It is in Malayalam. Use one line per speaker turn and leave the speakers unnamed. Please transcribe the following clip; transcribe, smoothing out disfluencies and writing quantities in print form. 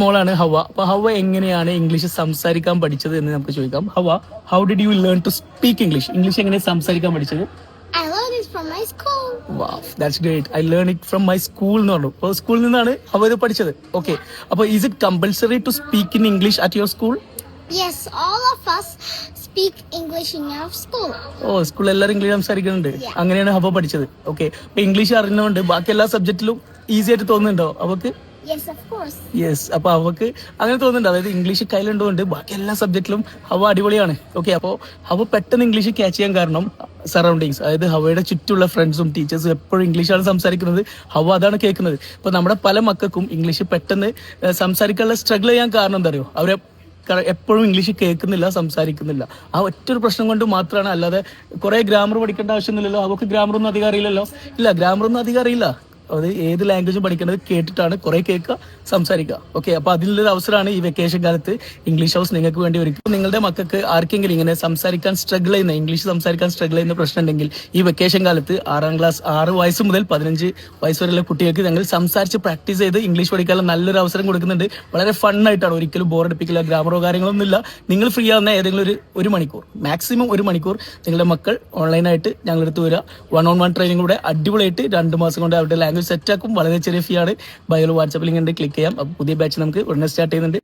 മോളാണ് ഹവ. അപ്പൊ ഹവ എങ്ങനെയാണ് ഇംഗ്ലീഷ് സംസാരിക്കാൻ പഠിച്ചത് എന്ന് നമുക്ക് ചോദിക്കാം. ഹവ, how did you learn to speak English? English എങ്ങനെ സംസാരിക്കാൻ പഠിച്ചത്?
I learned it from my school.
Wow, that's great. I learned it from my school എന്ന് പറഞ്ഞു. അപ്പോൾ സ്കൂളിൽ നിന്നാണ് അവ ഇത് പഠിച്ചത്. ഓക്കെ, അപ്പോൾ is it compulsory to speak in English at your school?
Yes, all of us speak English in our school.
സ്കൂളിൽ എല്ലാവരും ഇംഗ്ലീഷ് സംസാരിക്കുന്നുണ്ട്. അങ്ങനെയാണ് ഹവ പഠിച്ചത്. ഓക്കെ, അപ്പൊ ഇംഗ്ലീഷ് അറിഞ്ഞുകൊണ്ട് ബാക്കി എല്ലാ സബ്ജക്റ്റിലും ഈസി ആയിട്ട് തോന്നുന്നുണ്ടോ അവക്ക്?
Yes, of course.
യെസ്, അപ്പൊ അവക്ക് അങ്ങനെ തോന്നുന്നുണ്ട്. അതായത് ഇംഗ്ലീഷ് കയ്യിലുണ്ടുകൊണ്ട് ബാക്കി എല്ലാ സബ്ജക്റ്റിലും ഹവ അടിപൊളിയാണ്. ഓക്കെ, അപ്പോൾ ഹവ പെട്ടെന്ന് ഇംഗ്ലീഷ് ക്യാച്ച് ചെയ്യാൻ കാരണം സറൗണ്ടിങ്സ്, അതായത് ഹവയുടെ ചുറ്റുള്ള ഫ്രണ്ട്സും ടീച്ചേഴ്സും എപ്പോഴും ഇംഗ്ലീഷാണ് സംസാരിക്കുന്നത്. ഹവ അതാണ് കേൾക്കുന്നത്. ഇപ്പൊ നമ്മുടെ പല മക്കൾക്കും ഇംഗ്ലീഷ് പെട്ടെന്ന് സംസാരിക്കാനുള്ള സ്ട്രഗിൾ ചെയ്യാൻ കാരണം എന്താ അറിയോ? അവരെ എപ്പോഴും ഇംഗ്ലീഷ് കേൾക്കുന്നില്ല, സംസാരിക്കുന്നില്ല. ആ ഒറ്റൊരു പ്രശ്നം കൊണ്ട് മാത്രമാണ്. അല്ലാതെ കുറെ ഗ്രാമർ പഠിക്കേണ്ട ആവശ്യമൊന്നുമില്ലല്ലോ. അവർക്ക് ഗ്രാമറൊന്നും അധികം അറിയില്ലല്ലോ. ഇല്ല, ഗ്രാമറൊന്നും അധികം അറിയില്ല. അത് ഏത് ലാംഗ്വേജും പഠിക്കേണ്ടത് കേട്ടിട്ടാണ്, കുറെ കേൾക്കുക, സംസാരിക്കുക. ഓക്കെ, അപ്പൊ അതിനുള്ളൊരു അവസരമാണ് ഈ വെക്കേഷൻ കാലത്ത് ഇംഗ്ലീഷ് ഹൗസ് നിങ്ങൾക്ക് വേണ്ടി ഒരുക്കും. നിങ്ങളുടെ മക്കൾക്ക് ആർക്കെങ്കിലും ഇങ്ങനെ സംസാരിക്കാൻ സ്ട്രഗിൾ ചെയ്യുന്ന, ഇംഗ്ലീഷ് സംസാരിക്കാൻ സ്ട്രഗിൾ ചെയ്യുന്ന പ്രശ്നം ഉണ്ടെങ്കിൽ ഈ വെക്കേഷൻ കാലത്ത് 6 ക്ലാസ് 6 വയസ്സ് മുതൽ 15 വയസ്സ് വരെയുള്ള കുട്ടികൾക്ക് ഞങ്ങൾ സംസാരിച്ച് പ്രാക്ടീസ് ചെയ്ത് ഇംഗ്ലീഷ് പഠിക്കാനുള്ള നല്ലൊരു അവസരം കൊടുക്കുന്നുണ്ട്. വളരെ ഫണ്ണായിട്ടാണ്, ഒരിക്കലും ബോറടിപ്പിക്കില്ല. ഗ്രാമറോ കാര്യങ്ങളൊന്നും ഇല്ല. നിങ്ങൾ ഫ്രീ ആവുന്ന ഏതെങ്കിലും ഒരു മണിക്കൂർ, മാക്സിമം 1 മണിക്കൂർ നിങ്ങളുടെ മക്കൾ ഓൺലൈനായിട്ട് ഞങ്ങളെടുത്ത് വരിക. 1-on-1 ട്രെയിനിങ് കൂടെ അടിപൊളിയായിട്ട് 2 മാസം കൊണ്ട് അവരുടെ ലാംഗ്വേജ് സെറ്റ് ആക്കും. വളരെ ചെറിയ ഫീ ആണ്. ബയോയിൽ വാട്സാപ്പിൽ ഇങ്ങനെ ക്ലിക്ക് ചെയ്യാം. അപ്പോൾ പുതിയ ബാച്ച് നമുക്ക് ഉടനെ സ്റ്റാർട്ട് ചെയ്യുന്നുണ്ട്.